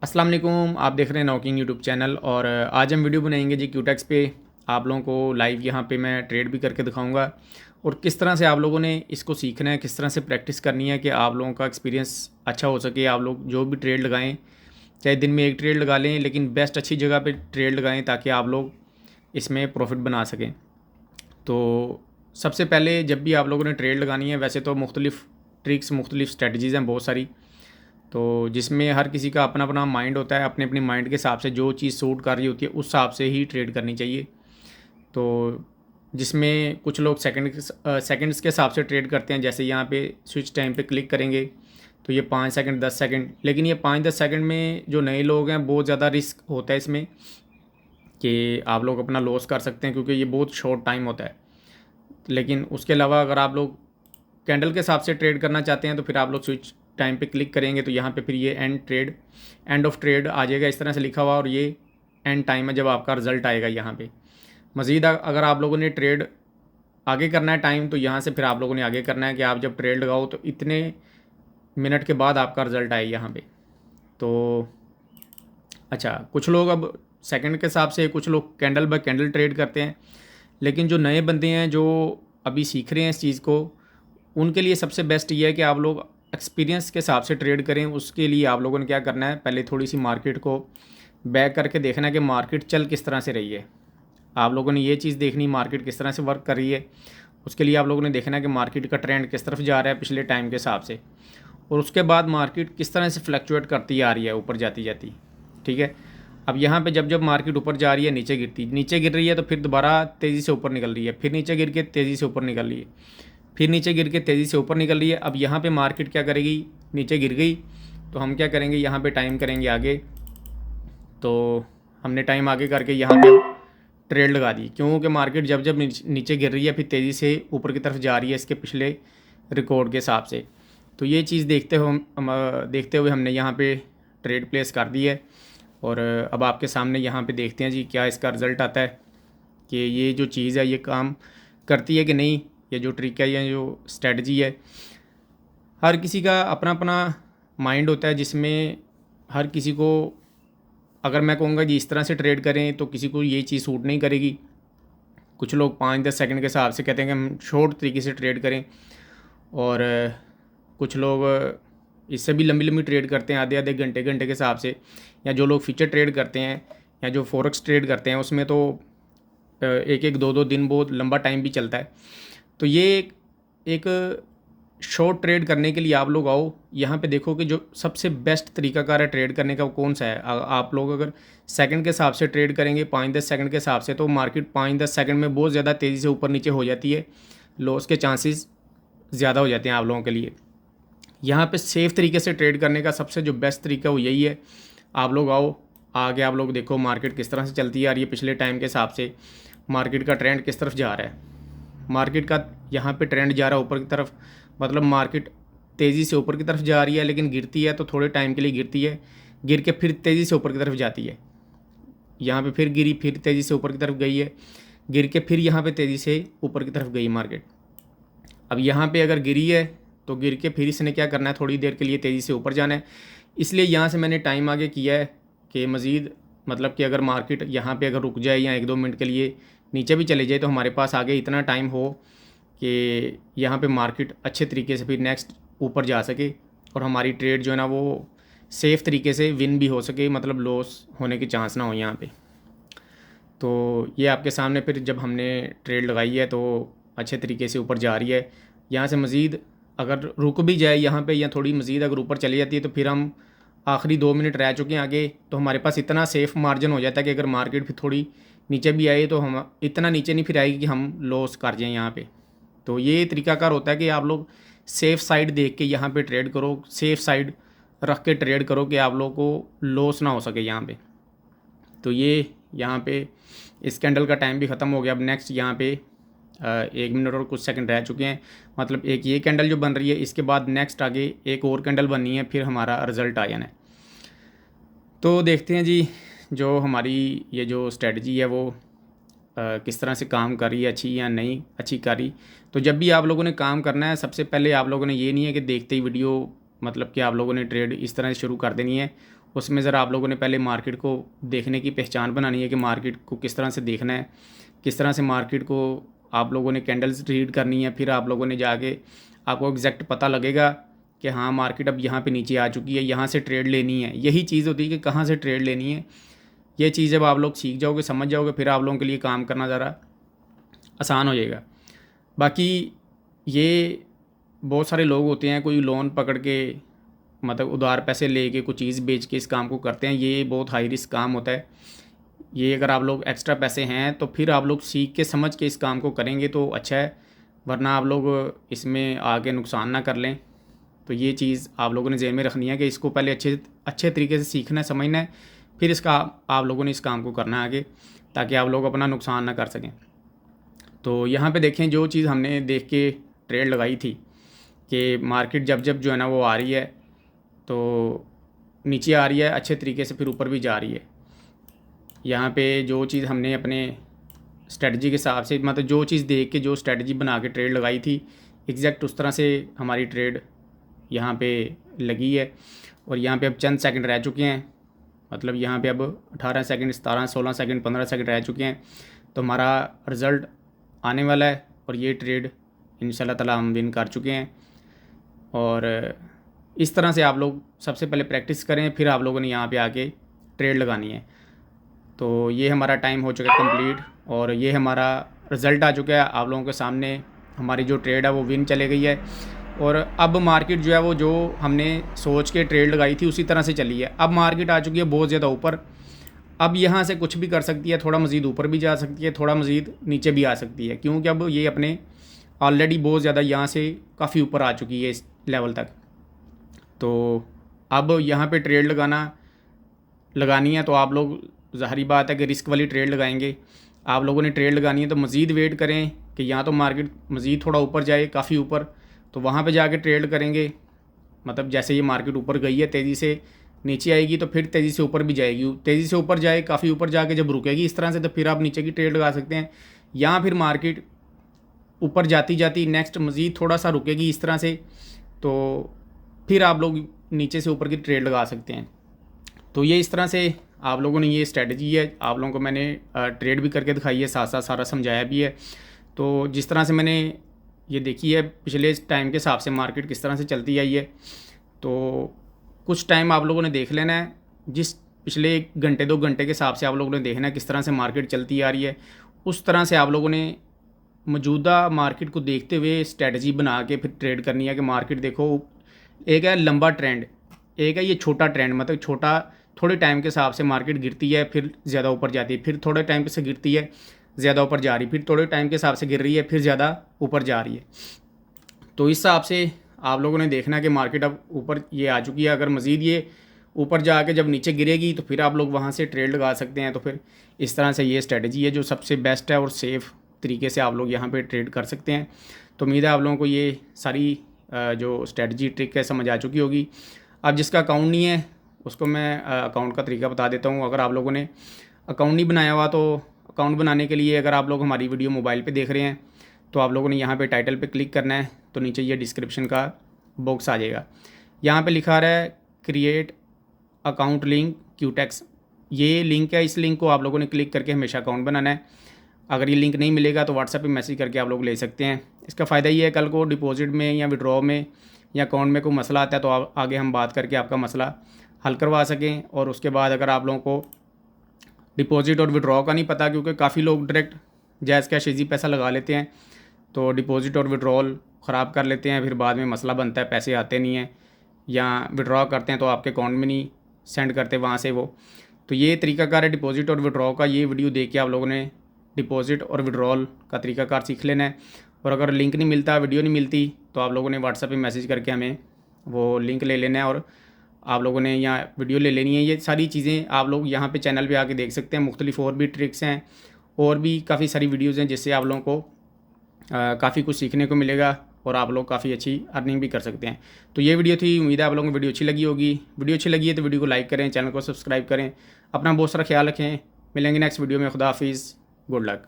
अस्सलाम वालेकुम। आप देख रहे हैं नॉकिंग यूट्यूब चैनल और आज हम वीडियो बनाएंगे जी क्यूटेक्स पे। आप लोगों को लाइव यहाँ पे मैं ट्रेड भी करके दिखाऊंगा और किस तरह से आप लोगों ने इसको सीखना है, किस तरह से प्रैक्टिस करनी है कि आप लोगों का एक्सपीरियंस अच्छा हो सके। आप लोग जो भी ट्रेड लगाएं, चाहे दिन में एक ट्रेड लगा लें, लेकिन बेस्ट अच्छी जगह पे ट्रेड लगाएं ताकि आप लोग इसमें प्रॉफिट बना सकें। तो सबसे पहले जब भी आप लोगों ने ट्रेड लगानी है, वैसे तो मुख्तलिफ़ ट्रिक्स, मुख्तलिफ़ स्ट्रेटजीज़ हैं बहुत सारी, तो जिसमें हर किसी का अपना अपना माइंड होता है। अपने अपने माइंड के हिसाब से जो चीज़ सूट कर रही होती है उस हिसाब से ही ट्रेड करनी चाहिए। तो जिसमें कुछ लोग सेकंड्स के हिसाब से ट्रेड करते हैं। जैसे यहाँ पे स्विच टाइम पे क्लिक करेंगे तो ये 5 सेकंड 10 सेकंड, लेकिन ये 5-10 सेकंड में जो नए लोग हैं बहुत ज़्यादा रिस्क होता है इसमें कि आप लोग अपना लॉस कर सकते हैं, क्योंकि ये बहुत शॉर्ट टाइम होता है। लेकिन उसके अलावा अगर आप लोग कैंडल के हिसाब से ट्रेड करना चाहते हैं तो फिर आप लोग स्विच टाइम पे क्लिक करेंगे तो यहाँ पे फिर ये एंड ऑफ ट्रेड आ जाएगा, इस तरह से लिखा हुआ, और ये एंड टाइम है जब आपका रिजल्ट आएगा यहाँ पे। मज़ीद अगर आप लोगों ने ट्रेड आगे करना है टाइम, तो यहाँ से फिर आप लोगों ने आगे करना है कि आप जब ट्रेड लगाओ तो इतने मिनट के बाद आपका रिज़ल्ट आए यहाँ पे। तो अच्छा, कुछ लोग अब सेकंड के हिसाब से, कुछ लोग कैंडल बाय कैंडल ट्रेड करते हैं। लेकिन जो नए बंदे हैं जो अभी सीख रहे हैं इस चीज़ को, उनके लिए सबसे बेस्ट ये है कि आप लोग एक्सपीरियंस के हिसाब से ट्रेड करें। उसके लिए आप लोगों ने क्या करना है, पहले थोड़ी सी मार्केट को बैक करके देखना है कि मार्केट चल किस तरह से रही है। आप लोगों ने ये चीज़ देखनी, मार्केट किस तरह से वर्क कर रही है। उसके लिए आप लोगों ने देखना है कि मार्केट का ट्रेंड किस तरफ जा रहा है पिछले टाइम के हिसाब से, और उसके बाद मार्केट किस तरह से फ्लक्चुएट करती आ रही है ऊपर जाती जाती। ठीक है। अब यहाँ पे जब जब मार्केट ऊपर जा रही है, नीचे गिर रही है, तो फिर दोबारा तेज़ी से ऊपर निकल रही है, फिर नीचे गिर के तेज़ी से ऊपर निकल रही है, फिर नीचे गिर के तेज़ी से ऊपर निकल रही है। अब यहाँ पे मार्केट क्या करेगी, नीचे गिर गई तो हम क्या करेंगे, यहाँ पे टाइम करेंगे आगे। तो हमने टाइम आगे करके यहाँ पे ट्रेड लगा दी, क्योंकि मार्केट जब जब नीचे गिर रही है फिर तेज़ी से ऊपर की तरफ जा रही है इसके पिछले रिकॉर्ड के हिसाब से। तो ये चीज़ देखते हुए हमने यहाँ पे ट्रेड प्लेस कर दी है। और अब आपके सामने यहाँ पे देखते हैं जी क्या इसका रिज़ल्ट आता है कि ये जो चीज़ है ये काम करती है कि नहीं। ये जो ट्रिक है, ये जो स्ट्रेटजी है, हर किसी का अपना अपना माइंड होता है, जिसमें हर किसी को, अगर मैं कहूँगा जी इस तरह से ट्रेड करें तो किसी को ये चीज़ सूट नहीं करेगी। कुछ लोग 5-10 सेकंड के हिसाब से कहते हैं कि हम शॉर्ट तरीके से ट्रेड करें, और कुछ लोग इससे भी लंबी लंबी ट्रेड करते हैं, आधे आधे घंटे घंटे के हिसाब से। या जो लोग फ्यूचर ट्रेड करते हैं या जो फॉरेक्स ट्रेड करते हैं, उसमें तो एक एक दो दो दिन बहुत लंबा टाइम भी चलता है। तो ये एक शॉर्ट ट्रेड करने के लिए आप लोग आओ यहाँ पे, देखो कि जो सबसे बेस्ट तरीकाकार है ट्रेड करने का वो कौन सा है। आप लोग अगर सेकंड के हिसाब से ट्रेड करेंगे, 5-10 सेकंड के हिसाब से, तो मार्केट 5-10 सेकंड में बहुत ज़्यादा तेज़ी से ऊपर नीचे हो जाती है, लॉस के चांसेस ज़्यादा हो जाते हैं आप लोगों के लिए। यहाँ पे सेफ़ तरीके से ट्रेड करने का सबसे जो बेस्ट तरीका वो यही है। आप लोग आओ आगे, आप लोग देखो मार्केट किस तरह से चलती आ रही है पिछले टाइम के हिसाब से, मार्केट का ट्रेंड किस तरफ जा रहा है। मार्केट का यहाँ पे ट्रेंड जा रहा है ऊपर की तरफ, मतलब मार्केट तेज़ी से ऊपर की तरफ जा रही है, लेकिन गिरती है तो थोड़े टाइम के लिए गिरती है, गिर के फिर तेज़ी से ऊपर की तरफ जाती है। यहाँ पे फिर गिरी, फिर तेज़ी से ऊपर की तरफ गई है, गिर के फिर यहाँ पे तेज़ी से ऊपर की तरफ गई मार्केट। अब यहाँ पे अगर गिरी है तो गिर के फिर इसने क्या करना है, थोड़ी देर के लिए तेज़ी से ऊपर जाना है। इसलिए यहाँ से मैंने टाइम आगे किया है कि मज़ीद, मतलब कि अगर मार्केट यहाँ पे अगर रुक जाए या 1-2 मिनट के लिए नीचे भी चले जाए, तो हमारे पास आगे इतना टाइम हो कि यहाँ पे मार्केट अच्छे तरीके से फिर नेक्स्ट ऊपर जा सके, और हमारी ट्रेड जो है ना वो सेफ़ तरीके से विन भी हो सके, मतलब लॉस होने के चांस ना हो यहाँ पे। तो ये आपके सामने फिर जब हमने ट्रेड लगाई है तो अच्छे तरीके से ऊपर जा रही है। यहाँ से मज़ीद अगर रुक भी जाए यहाँ पे, या थोड़ी मज़ीद अगर ऊपर चली जाती है, तो फिर हम आखिरी 2 मिनट रह चुके हैं आगे, तो हमारे पास इतना सेफ़ मार्जिन हो जाता है कि अगर मार्केट फिर थोड़ी नीचे भी आए तो हम इतना नीचे नहीं फिर आएगी कि हम लॉस कर जाएँ यहाँ पे। तो ये तरीकाकार होता है कि आप लोग सेफ़ साइड देख के यहाँ पे ट्रेड करो, सेफ़ साइड रख के ट्रेड करो कि आप लोगों को लॉस ना हो सके यहाँ पे। तो ये यहाँ पे इस कैंडल का टाइम भी ख़त्म हो गया। अब नेक्स्ट यहाँ पे 1 मिनट और कुछ सेकंड रह चुके हैं, मतलब एक ये कैंडल जो बन रही है, इसके बाद नेक्स्ट आगे एक और कैंडल बननी है, फिर हमारा रिज़ल्ट आ जाना है। तो देखते हैं जी जो हमारी ये जो स्ट्रेटजी है वो किस तरह से काम कर रही है, अच्छी या नहीं अच्छी कर रही। तो जब भी आप लोगों ने काम करना है, सबसे पहले आप लोगों ने ये नहीं है कि देखते ही वीडियो, मतलब कि आप लोगों ने ट्रेड इस तरह से शुरू कर देनी है उसमें ज़रा आप लोगों ने पहले मार्केट को देखने की पहचान बनानी है कि मार्केट को किस तरह से देखना है, किस तरह से मार्केट को आप लोगों ने कैंडल्स रीड करनी है। फिर आप लोगों ने जाके आपको एग्जैक्ट पता लगेगा कि हाँ मार्केट अब यहाँ पे नीचे आ चुकी है, यहाँ से ट्रेड लेनी है। यही चीज़ होती है कि कहाँ से ट्रेड लेनी है। ये चीज़ जब आप लोग सीख जाओगे, समझ जाओगे, फिर आप लोगों के लिए काम करना ज़रा आसान हो जाएगा। बाकी ये बहुत सारे लोग होते हैं, कोई लोन पकड़ के मतलब उधार पैसे लेके कुछ चीज़ बेच के इस काम को करते हैं। ये बहुत हाई रिस्क काम होता है। ये अगर आप लोग एक्स्ट्रा पैसे हैं तो फिर आप लोग सीख के समझ के इस काम को करेंगे तो अच्छा है, वरना आप लोग इसमें आगे नुकसान ना कर लें। तो ये चीज़ आप लोगों ने ज़हन में रखनी है कि इसको पहले अच्छे तरीके से सीखना है, समझना है, फिर इसका आप लोगों ने इस काम को करना है आगे, ताकि आप लोग अपना नुकसान ना कर सकें। तो यहाँ पे देखें, जो चीज़ हमने देख के ट्रेड लगाई थी कि मार्केट जब जब जो है ना वो आ रही है तो नीचे आ रही है अच्छे तरीके से, फिर ऊपर भी जा रही है। यहाँ पे जो चीज़ हमने अपने स्ट्रेटजी के हिसाब से, मतलब जो चीज़ देख के जो स्ट्रेटजी बना के ट्रेड लगाई थी, एग्जैक्ट उस तरह से हमारी ट्रेड यहाँ पे लगी है। और यहाँ पे अब चंद सेकंड रह चुके हैं, मतलब यहाँ पे अब 18 सेकंड, 17, 16 सेकंड, 15 सेकंड रह चुके हैं। तो हमारा रिज़ल्ट आने वाला है और ये ट्रेड इंशाल्लाह ताला हम विन कर चुके हैं। और इस तरह से आप लोग सबसे पहले प्रैक्टिस करें, फिर आप लोगों ने यहाँ पे आके ट्रेड लगानी है। तो ये हमारा टाइम हो चुका है कंप्लीट और ये हमारा रिज़ल्ट आ चुका है आप लोगों के सामने। हमारी जो ट्रेड है वो विन चले गई है और अब मार्केट जो है वो जो हमने सोच के ट्रेड लगाई थी उसी तरह से चली है। अब मार्केट आ चुकी है बहुत ज़्यादा ऊपर। अब यहाँ से कुछ भी कर सकती है, थोड़ा मज़ीद ऊपर भी जा सकती है, थोड़ा मज़ीद नीचे भी आ सकती है, क्योंकि अब ये अपने ऑलरेडी बहुत ज़्यादा यहाँ से काफ़ी ऊपर आ चुकी है इस लेवल तक। तो अब यहाँ पे ट्रेड लगानी है तो आप लोग, ज़ाहिरी बात है कि रिस्क वाली ट्रेड लगाएंगे। आप लोगों ने ट्रेड लगानी है तो मज़ीद वेट करें कि यहाँ तो मार्केट मज़ीद थोड़ा ऊपर जाए, काफ़ी ऊपर, तो वहाँ पे जाके ट्रेड करेंगे। मतलब जैसे ये मार्केट ऊपर गई है, तेज़ी से नीचे आएगी तो फिर तेज़ी से ऊपर भी जाएगी, तेज़ी से ऊपर जाए, काफ़ी ऊपर जाके जब रुकेगी इस तरह से, तो फिर आप नीचे की ट्रेड लगा सकते हैं। यहाँ फिर मार्केट ऊपर जाती जाती नेक्स्ट मज़ीद थोड़ा सा रुकेगी इस तरह से, तो फिर आप लोग नीचे से ऊपर की ट्रेड लगा सकते हैं। तो ये इस तरह से आप लोगों ने, ये स्ट्रेटजी है, आप लोगों को मैंने ट्रेड भी करके दिखाई है, साथ साथ सारा समझाया भी है। तो जिस तरह से मैंने ये देखी है पिछले टाइम के हिसाब से मार्केट किस तरह से चलती आई है, तो कुछ टाइम आप लोगों ने देख लेना है। जिस पिछले 1 घंटे 2 घंटे के हिसाब से आप लोगों ने देखना है किस तरह से मार्केट चलती आ रही है, उस तरह से आप लोगों ने मौजूदा मार्केट को देखते हुए स्ट्रेटजी बना के फिर ट्रेड करनी है। कि मार्केट देखो, एक है लंबा ट्रेंड, एक है ये छोटा ट्रेंड, मतलब छोटा थोड़े टाइम के हिसाब से मार्केट गिरती है फिर ज़्यादा ऊपर जाती है, फिर थोड़े टाइम से गिरती है ज़्यादा ऊपर जा रही, फिर थोड़े टाइम के हिसाब से गिर रही है फिर ज़्यादा ऊपर जा रही है। तो इस हिसाब से आप लोगों ने देखना कि मार्केट अब ऊपर ये आ चुकी है, अगर मज़ीद ये ऊपर जाके जब नीचे गिरेगी तो फिर आप लोग वहाँ से ट्रेड लगा सकते हैं। तो फिर इस तरह से ये स्ट्रेटजी है जो सबसे बेस्ट है और सेफ़ तरीके से आप लोग यहाँ पे ट्रेड कर सकते हैं। तो उम्मीद है आप लोगों को ये सारी जो स्ट्रेटजी ट्रिक है समझ आ चुकी होगी। अब जिसका अकाउंट नहीं है उसको मैं अकाउंट का तरीका बता देता हूँ। अगर आप लोगों ने अकाउंट नहीं बनाया हुआ तो अकाउंट बनाने के लिए, अगर आप लोग हमारी वीडियो मोबाइल पे देख रहे हैं तो आप लोगों ने यहाँ पे टाइटल पे क्लिक करना है, तो नीचे ये डिस्क्रिप्शन का बॉक्स आ जाएगा। यहाँ पे लिखा रहा है क्रिएट अकाउंट लिंक क्यूटेक्स, ये लिंक है। इस लिंक को आप लोगों ने क्लिक करके हमेशा अकाउंट बनाना है। अगर ये लिंक नहीं मिलेगा तो व्हाट्सएप पे मैसेज करके आप लोग ले सकते हैं। इसका फ़ायदा ये है, कल को डिपॉजिट में या विड्रॉ में या अकाउंट में कोई मसला आता है तो आप आगे हम बात करके आपका मसला हल करवा सकें। और उसके बाद अगर आप लोगों को डिपॉजिट और विड्रॉ का नहीं पता, क्योंकि काफ़ी लोग डायरेक्ट जैज़ कैश इजी पैसा लगा लेते हैं तो डिपॉजिट और विड्रॉल ख़राब कर लेते हैं, फिर बाद में मसला बनता है, पैसे आते नहीं हैं, या विड्रॉ करते हैं तो आपके अकाउंट में नहीं सेंड करते वहाँ से वो। तो ये तरीकाकार है डिपॉजिट और विड्रॉ का। ये वीडियो देख के आप लोगों ने डिपॉजिट और विड्रॉल का तरीकाकार सीख लेना है। और अगर लिंक नहीं मिलता, वीडियो नहीं मिलती, तो आप लोगों ने व्हाट्सएप पे मैसेज करके हमें वो लिंक ले लेना है और आप लोगों ने यहाँ वीडियो ले लेनी है। ये सारी चीज़ें आप लोग यहाँ पे चैनल पे आके देख सकते हैं। मुख्तलिफ और भी ट्रिक्स हैं और भी काफ़ी सारी वीडियोज़ हैं जिससे आप लोगों को काफ़ी कुछ सीखने को मिलेगा और आप लोग काफ़ी अच्छी अर्निंग भी कर सकते हैं। तो ये वीडियो थी, उम्मीद है आप लोगों को वीडियो अच्छी लगी होगी। वीडियो अच्छी लगी है तो वीडियो को लाइक करें, चैनल को सब्सक्राइब करें, अपना बहुत सारा ख्याल रखें। मिलेंगे नेक्स्ट वीडियो में। खुदा हाफिज़, गुड लक।